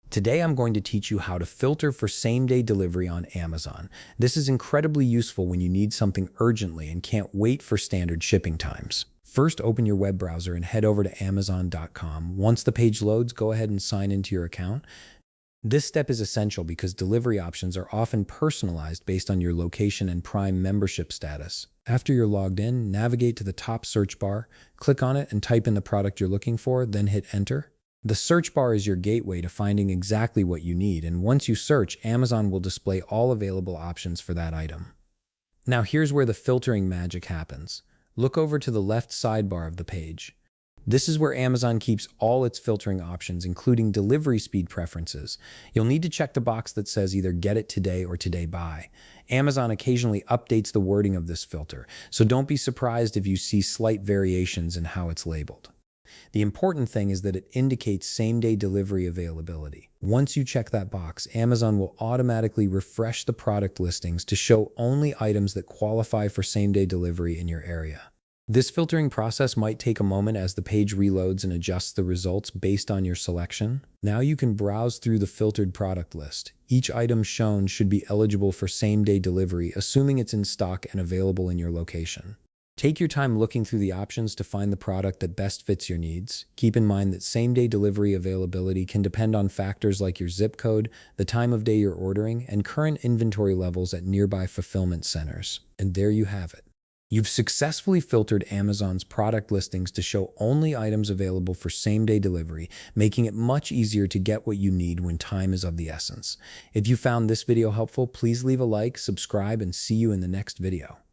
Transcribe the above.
Today I'm going to teach you how to filter for same-day delivery on Amazon. This is incredibly useful when you need something urgently and can't wait for standard shipping times. First, open your web browser and head over to Amazon.com. Once the page loads, go ahead and sign into your account. This step is essential because delivery options are often personalized based on your location and Prime membership status. After you're logged in, navigate to the top search bar, click on it and type in the product you're looking for, then hit enter. The search bar is your gateway to finding exactly what you need, and once you search, Amazon will display all available options for that item. Now here's where the filtering magic happens. Look over to the left sidebar of the page. This is where Amazon keeps all its filtering options, including delivery speed preferences. You'll need to check the box that says either get it today or today buy. Amazon occasionally updates the wording of this filter, so don't be surprised if you see slight variations in how it's labeled. The important thing is that it indicates same-day delivery availability. Once you check that box, Amazon will automatically refresh the product listings to show only items that qualify for same-day delivery in your area. This filtering process might take a moment as the page reloads and adjusts the results based on your selection. Now you can browse through the filtered product list. Each item shown should be eligible for same-day delivery, assuming it's in stock and available in your location. Take your time looking through the options to find the product that best fits your needs. Keep in mind that same-day delivery availability can depend on factors like your zip code, the time of day you're ordering, and current inventory levels at nearby fulfillment centers. And there you have it. You've successfully filtered Amazon's product listings to show only items available for same-day delivery, making it much easier to get what you need when time is of the essence. If you found this video helpful, please leave a like, subscribe, and see you in the next video.